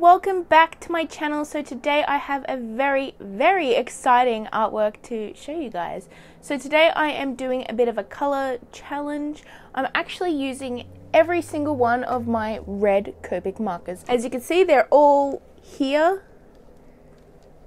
welcome back to my channel. So today I have a very exciting artwork to show you guys. So today I am doing a bit of a color challenge. I'm actually using every single one of my red Copic markers. As you can see, they're all here.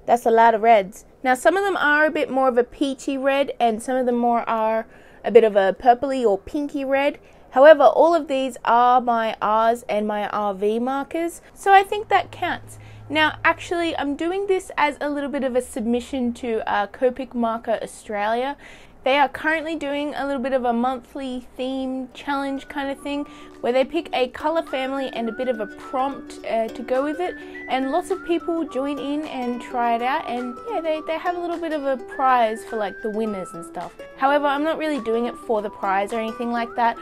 That's a lot of reds. Now some of them are a bit more of a peachy red and some of them more are a bit of a purpley or pinky red. However, all of these are my R's and my RV markers, so I think that counts. Now, actually, I'm doing this as a little bit of a submission to Copic Marker Australia. They are currently doing a little bit of a monthly theme challenge kind of thing, where they pick a color family and a bit of a prompt to go with it, and lots of people join in and try it out, and yeah, they have a little bit of a prize for like the winners and stuff. However, I'm not really doing it for the prize or anything like that.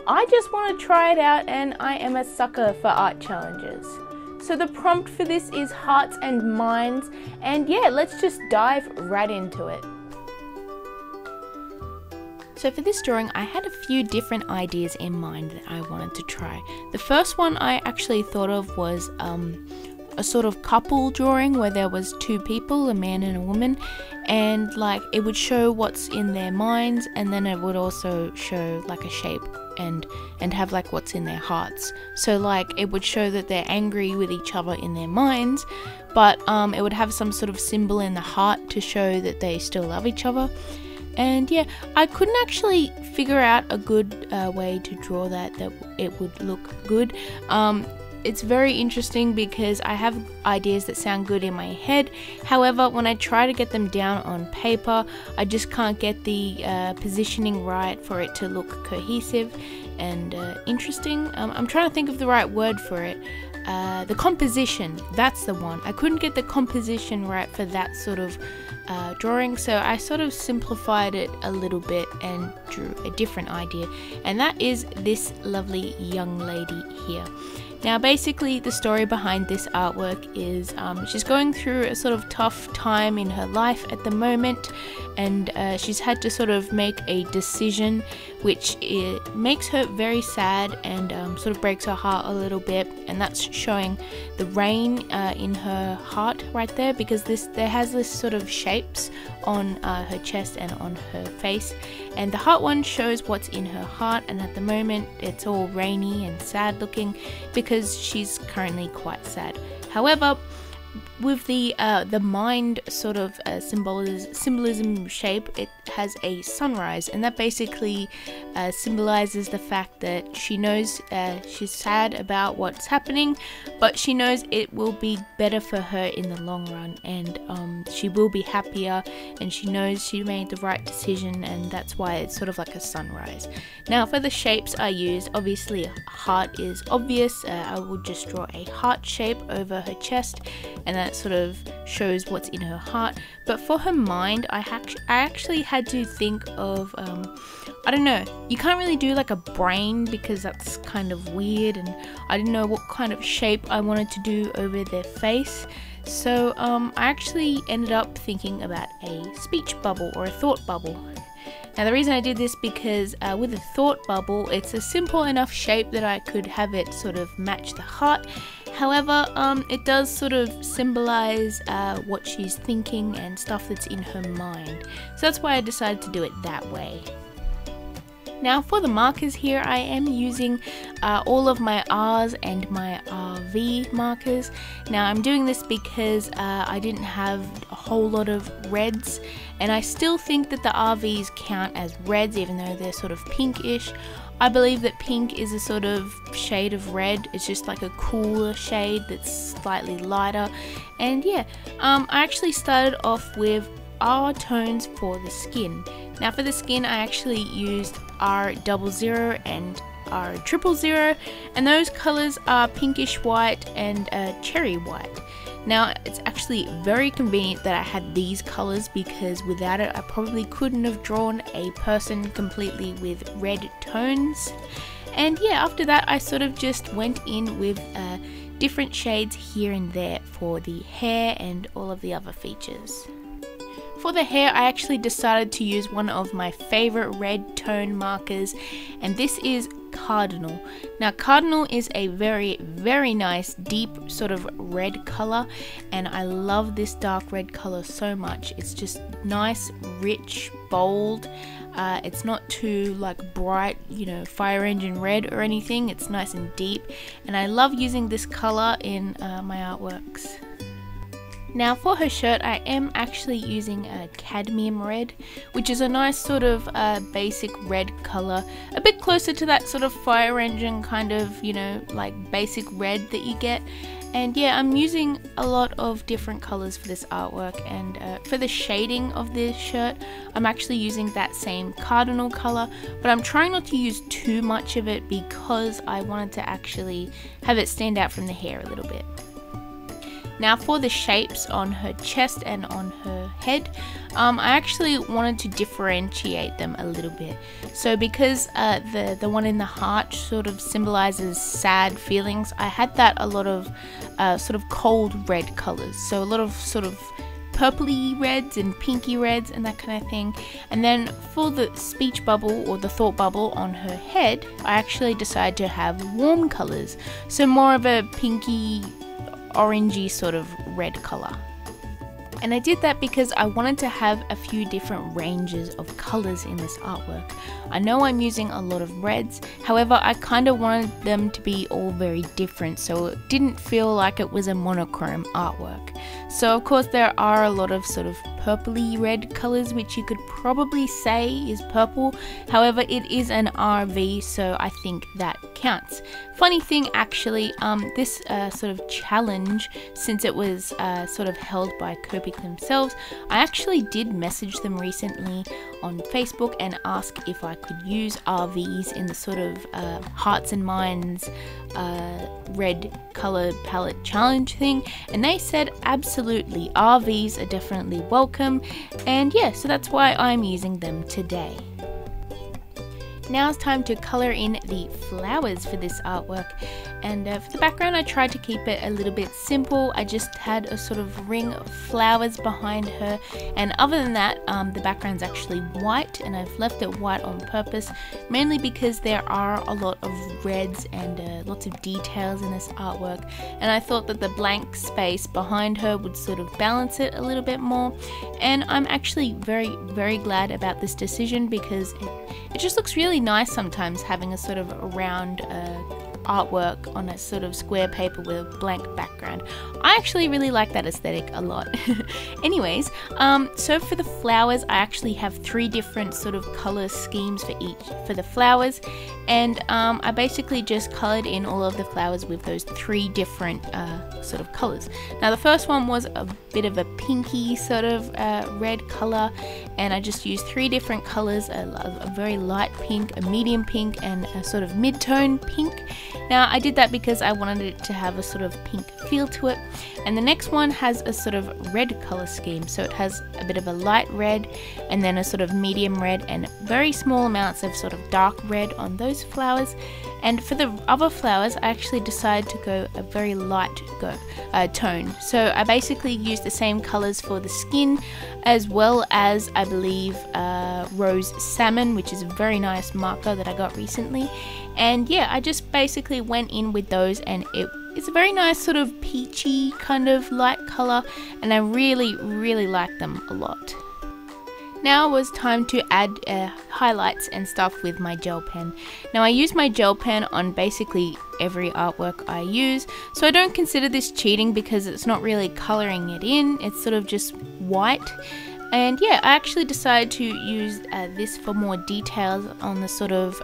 I just want to try it out, and I am a sucker for art challenges. So the prompt for this is hearts and minds, and yeah, let's just dive right into it. So for this drawing, I had a few different ideas in mind that I wanted to try. The first one I actually thought of was a sort of couple drawing where there was two people, a man and a woman, and like it would show what's in their minds, and then it would also show like a shape and have like what's in their hearts. So like it would show that they're angry with each other in their minds, but it would have some sort of symbol in the heart to show that they still love each other. And yeah, I couldn't actually figure out a good way to draw that it would look good. It's very interesting because I have ideas that sound good in my head. However, when I try to get them down on paper, I just can't get the positioning right for it to look cohesive and interesting. I'm trying to think of the right word for it. The composition, that's the one. I couldn't get the composition right for that sort of drawing, so I sort of simplified it a little bit and drew a different idea, and that is this lovely young lady here. Now basically the story behind this artwork is she's going through a sort of tough time in her life at the moment, and she's had to sort of make a decision which makes her very sad and sort of breaks her heart a little bit, and that's showing the rain in her heart right there, because there has this sort of shapes on her chest and on her face, and the heart one shows what's in her heart, and at the moment it's all rainy and sad looking because she's currently quite sad. However, with the mind sort of symbolism shape, it has a sunrise, and that basically symbolizes the fact that she knows she's sad about what's happening, but she knows it will be better for her in the long run, and she will be happier, and she knows she made the right decision, and that's why it's sort of like a sunrise. Now for the shapes I used, obviously a heart is obvious. I will just draw a heart shape over her chest, and that sort of shows what's in her heart. But for her mind, I actually had to think of I don't know, you can't really do like a brain because that's kind of weird, and I didn't know what kind of shape I wanted to do over their face. So I actually ended up thinking about a speech bubble or a thought bubble. Now the reason I did this because with a thought bubble, it's a simple enough shape that I could have it sort of match the heart. However, it does sort of symbolize what she's thinking and stuff that's in her mind. So that's why I decided to do it that way. Now for the markers here, I am using all of my R's and my RV markers. Now I'm doing this because I didn't have a whole lot of reds, and I still think that the RVs count as reds even though they're sort of pinkish. I believe that pink is a sort of shade of red. It's just like a cooler shade that's slightly lighter. And yeah, I actually started off with R tones for the skin. Now for the skin, I actually used R00 and R000, and those colors are pinkish white and cherry white. Now it's actually very convenient that I had these colors, because without it I probably couldn't have drawn a person completely with red tones. And yeah, after that I sort of just went in with different shades here and there for the hair and all of the other features. For the hair, I actually decided to use one of my favorite red tone markers, and this is Cardinal. Now Cardinal is a very nice deep sort of red color, and I love this dark red color so much. It's just nice, rich, bold. It's not too like bright, you know, fire engine red or anything. It's nice and deep, and I love using this color in my artworks. Now for her shirt, I am actually using a cadmium red, which is a nice sort of basic red color, a bit closer to that sort of fire engine kind of, you know, like basic red that you get. And yeah, I'm using a lot of different colors for this artwork, and for the shading of this shirt, I'm actually using that same Cardinal color, but I'm trying not to use too much of it because I wanted to actually have it stand out from the hair a little bit. Now for the shapes on her chest and on her head, I actually wanted to differentiate them a little bit. So because the one in the heart sort of symbolizes sad feelings, I had that a lot of sort of cold red colors. So a lot of sort of purpley reds and pinky reds and that kind of thing. And then for the speech bubble or the thought bubble on her head, I actually decided to have warm colors. So more of a pinky, orangey sort of red color. And I did that because I wanted to have a few different ranges of colors in this artwork. I know I'm using a lot of reds, however I kind of wanted them to be all very different, so it didn't feel like it was a monochrome artwork. So of course there are a lot of sort of purpley red colors, which you could probably say is purple. However, it is an RV, so I think that counts. Funny thing actually, this sort of challenge, since it was sort of held by Copic themselves, I actually did message them recently on Facebook and ask if I could use RVs in the sort of Hearts and Minds red color palette challenge thing, and they said absolutely, RVs are definitely welcome, and yeah, so that's why I'm using them today. Now it's time to colour in the flowers for this artwork, and for the background I tried to keep it a little bit simple. I just had a sort of ring of flowers behind her, and other than that the background's actually white, and I've left it white on purpose, mainly because there are a lot of reds and lots of details in this artwork, and I thought that the blank space behind her would sort of balance it a little bit more. And I'm actually very glad about this decision, because it just looks really nice sometimes having a sort of a round artwork on a sort of square paper with a blank background. I actually really like that aesthetic a lot. Anyways, so for the flowers, I actually have 3 different sort of color schemes for the flowers, and I basically just colored in all of the flowers with those 3 different sort of colors. Now the first one was a bit of a pinky sort of red color, and I just used 3 different colors, a very light pink, a medium pink, and a sort of mid-tone pink. Now I did that because I wanted it to have a sort of pink feel to it. And the next one has a sort of red color scheme, so it has a bit of a light red and then a sort of medium red and very small amounts of sort of dark red on those flowers. And for the other flowers, I actually decided to go a very light tone. So I basically used the same colors for the skin, as well as I believe rose salmon, which is a very nice marker that I got recently. And yeah, I just basically went in with those, and it's a very nice sort of peachy kind of light color, and I really like them a lot. Now it was time to add highlights and stuff with my gel pen. Now I use my gel pen on basically every artwork I use, so I don't consider this cheating because it's not really coloring it in, it's sort of just white. And yeah, I actually decided to use this for more details on the sort of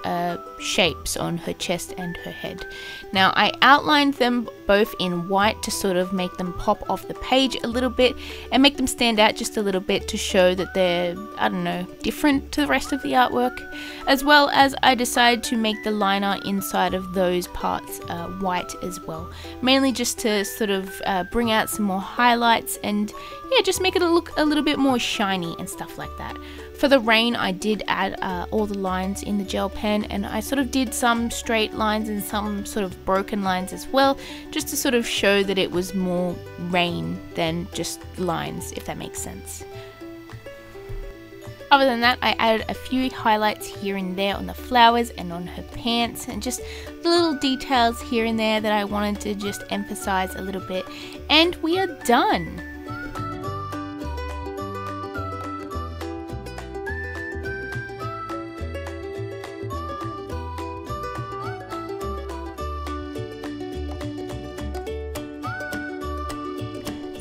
shapes on her chest and her head. Now I outlined them both in white to sort of make them pop off the page a little bit and make them stand out just a little bit to show that they're, I don't know, different to the rest of the artwork. As well as I decided to make the liner inside of those parts white as well. Mainly just to sort of bring out some more highlights and yeah, just make it look a little bit more shiny and stuff like that. For the rain, I did add all the lines in the gel pen, and I sort of did some straight lines and some sort of broken lines as well, just to sort of show that it was more rain than just lines, if that makes sense. Other than that, I added a few highlights here and there on the flowers and on her pants, and just the little details here and there that I wanted to just emphasize a little bit. And we are done.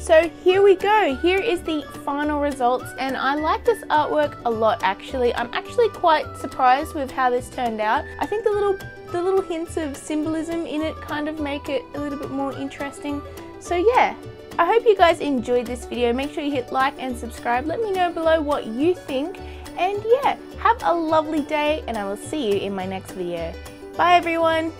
So here we go, here is the final results, and I like this artwork a lot actually. I'm actually quite surprised with how this turned out. I think the little hints of symbolism in it kind of make it a little bit more interesting. So yeah, I hope you guys enjoyed this video. Make sure you hit like and subscribe. Let me know below what you think, and yeah, have a lovely day, and I will see you in my next video. Bye everyone!